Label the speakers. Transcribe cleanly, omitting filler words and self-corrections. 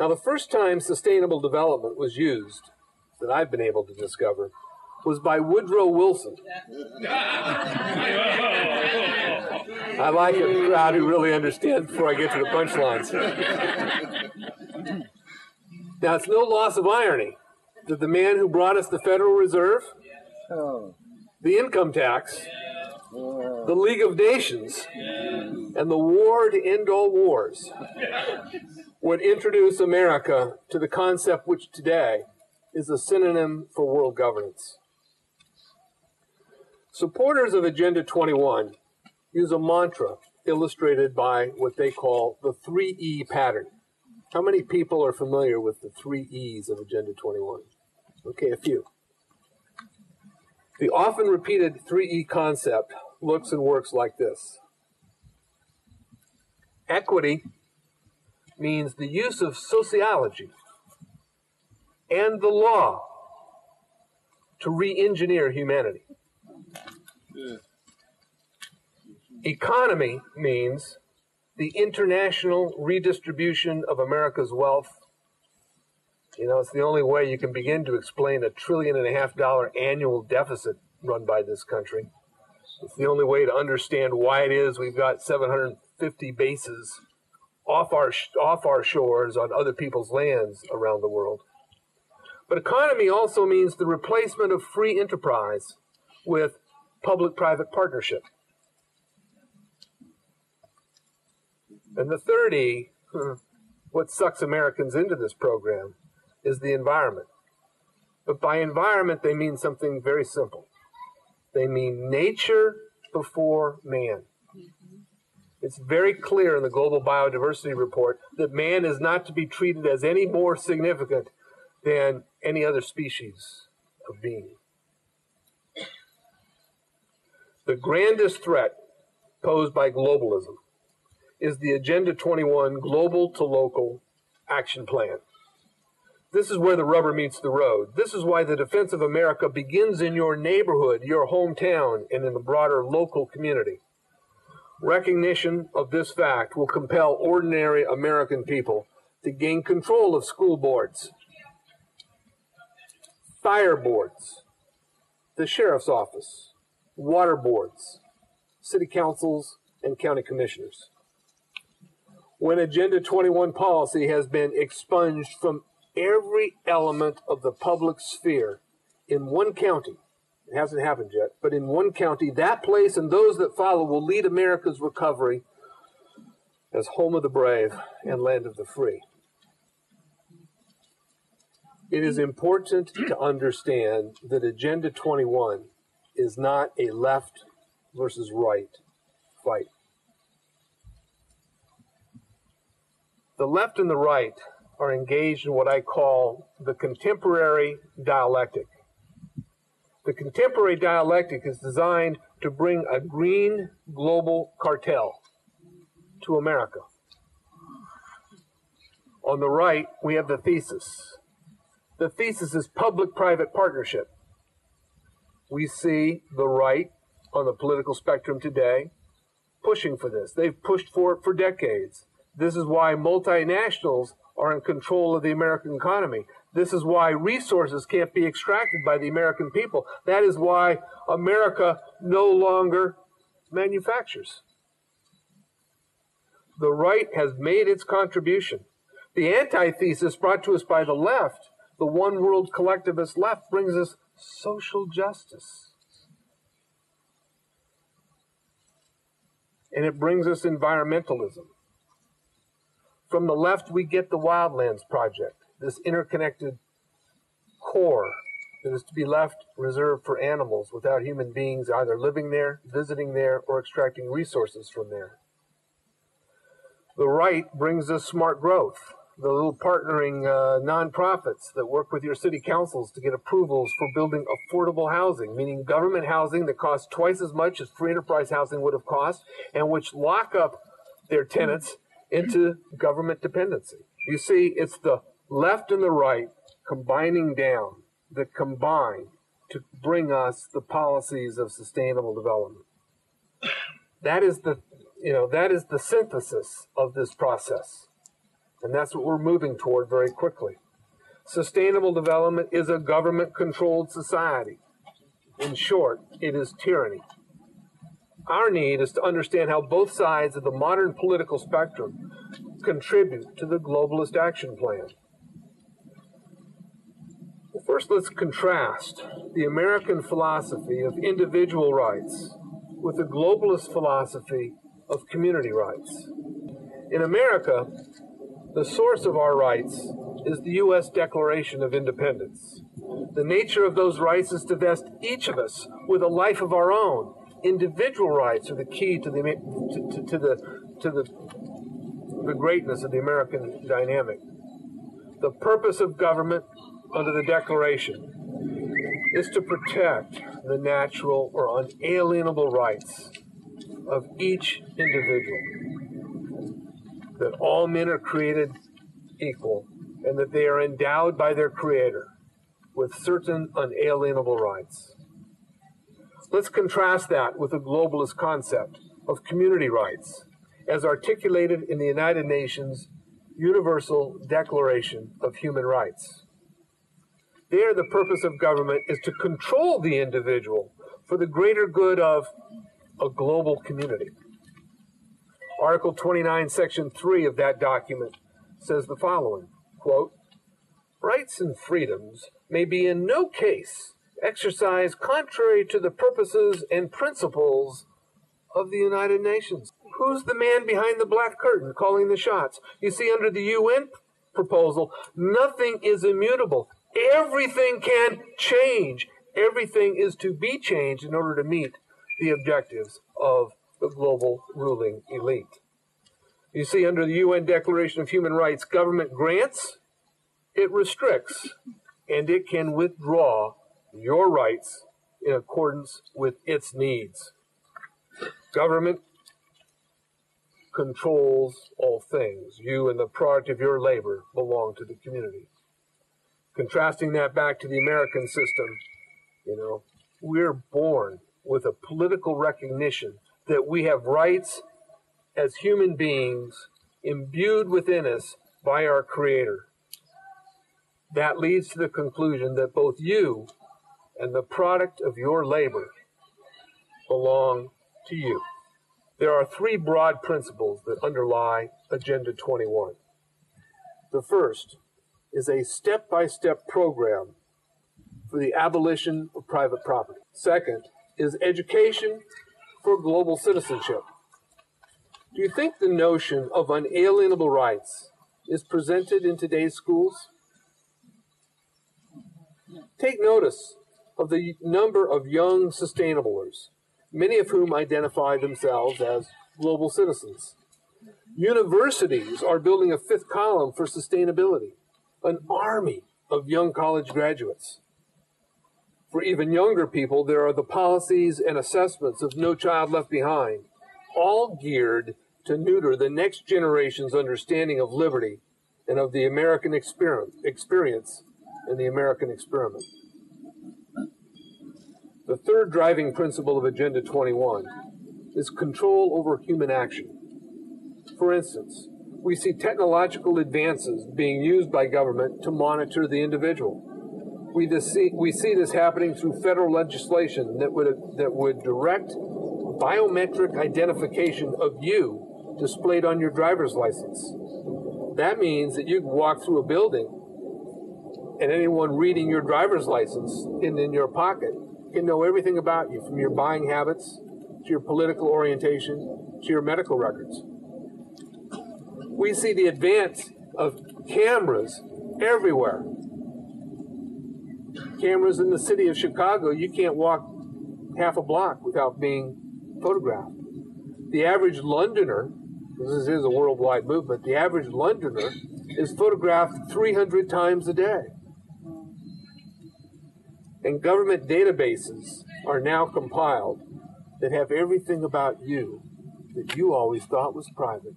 Speaker 1: Now, the first time sustainable development was used, that I've been able to discover, was by Woodrow Wilson. I like a crowd who really understands before I get to the punchlines. Now, it's no loss of irony that the man who brought us the Federal Reserve, the income tax, the League of Nations, and the war to end all wars would introduce America to the concept which today is a synonym for world governance. Supporters of Agenda 21 use a mantra illustrated by what they call the 3E pattern. How many people are familiar with the 3 E's of Agenda 21? Okay, a few. The often repeated 3E concept looks and works like this. Equity means the use of sociology and the law to re-engineer humanity. Economy means the international redistribution of America's wealth. You know, it's the only way you can begin to explain $1.5 trillion annual deficit run by this country. It's the only way to understand why it is we've got 750 bases off our shores on other people's lands around the world. But economy also means the replacement of free enterprise with public-private partnership. And the third E, what sucks Americans into this program, is the environment. But by environment, they mean something very simple. They mean nature before man. It's very clear in the Global Biodiversity Report that man is not to be treated as any more significant than any other species of being. The grandest threat posed by globalism is the Agenda 21 Global to Local Action Plan. This is where the rubber meets the road. This is why the defense of America begins in your neighborhood, your hometown, and in the broader local community. Recognition of this fact will compel ordinary American people to gain control of school boards, fire boards, the sheriff's office, water boards, city councils, and county commissioners. When Agenda 21 policy has been expunged from every element of the public sphere in one county, it hasn't happened yet, but in one county, that place and those that follow will lead America's recovery as home of the brave and land of the free. It is important to understand that Agenda 21 is not a left versus right fight. The left and the right are engaged in what I call the contemporary dialectic. The contemporary dialectic is designed to bring a green global cartel to America. On the right, we have the thesis. The thesis is public-private partnership. We see the right on the political spectrum today pushing for this. They've pushed for it for decades. This is why multinationals are in control of the American economy. This is why resources can't be extracted by the American people. That is why America no longer manufactures. The right has made its contribution. The antithesis brought to us by the left, the one world collectivist left, brings us social justice. And it brings us environmentalism. From the left, we get the Wildlands Project, this interconnected core that is to be left reserved for animals without human beings either living there, visiting there, or extracting resources from there. The right brings us smart growth, the little partnering nonprofits that work with your city councils to get approvals for building affordable housing, meaning government housing that costs twice as much as free enterprise housing would have cost, and which lock up their tenants into government dependency. You see, it's the left and the right combining down that combine to bring us the policies of sustainable development. That is the synthesis of this process. And that's what we're moving toward very quickly. Sustainable development is a government-controlled society. In short, it is tyranny. Our need is to understand how both sides of the modern political spectrum contribute to the globalist action plan. First, let's contrast the American philosophy of individual rights with the globalist philosophy of community rights. In America, the source of our rights is the U.S. Declaration of Independence. The nature of those rights is to vest each of us with a life of our own. Individual rights are the key to the greatness of the American dynamic. The purpose of government under the Declaration is to protect the natural or unalienable rights of each individual, that all men are created equal and that they are endowed by their Creator with certain unalienable rights. Let's contrast that with the globalist concept of community rights as articulated in the United Nations Universal Declaration of Human Rights. There, the purpose of government is to control the individual for the greater good of a global community. Article 29, Section 3 of that document says the following, quote, "Rights and freedoms may be in no case exercised contrary to the purposes and principles of the United Nations." Who's the man behind the black curtain calling the shots? You see, under the UN proposal, nothing is immutable. Everything can change. Everything is to be changed in order to meet the objectives of the global ruling elite. You see, under the UN Declaration of Human Rights, government grants, it restricts, and it can withdraw your rights in accordance with its needs. Government controls all things. You and the product of your labor belong to the community. Contrasting that back to the American system, we're born with a political recognition that we have rights as human beings imbued within us by our Creator. That leads to the conclusion that both you and the product of your labor belong to you. There are three broad principles that underlie Agenda 21. The first is a step-by-step program for the abolition of private property. Second is education for global citizenship. Do you think the notion of unalienable rights is presented in today's schools? Take notice of the number of young sustainablers, many of whom identify themselves as global citizens. Universities are building a fifth column for sustainability, an army of young college graduates. For even younger people, there are the policies and assessments of No Child Left Behind, all geared to neuter the next generation's understanding of liberty and of the American experience and the American experiment. The third driving principle of Agenda 21 is control over human action. For instance, we see technological advances being used by government to monitor the individual. We see this happening through federal legislation that would direct biometric identification of you displayed on your driver's license. That means that you can walk through a building and anyone reading your driver's license in your pocket can know everything about you, from your buying habits to your political orientation to your medical records. We see the advance of cameras everywhere. Cameras in the city of Chicago, you can't walk half a block without being photographed. The average Londoner, this is a worldwide movement, the average Londoner is photographed 300 times a day. And government databases are now compiled that have everything about you that you always thought was private.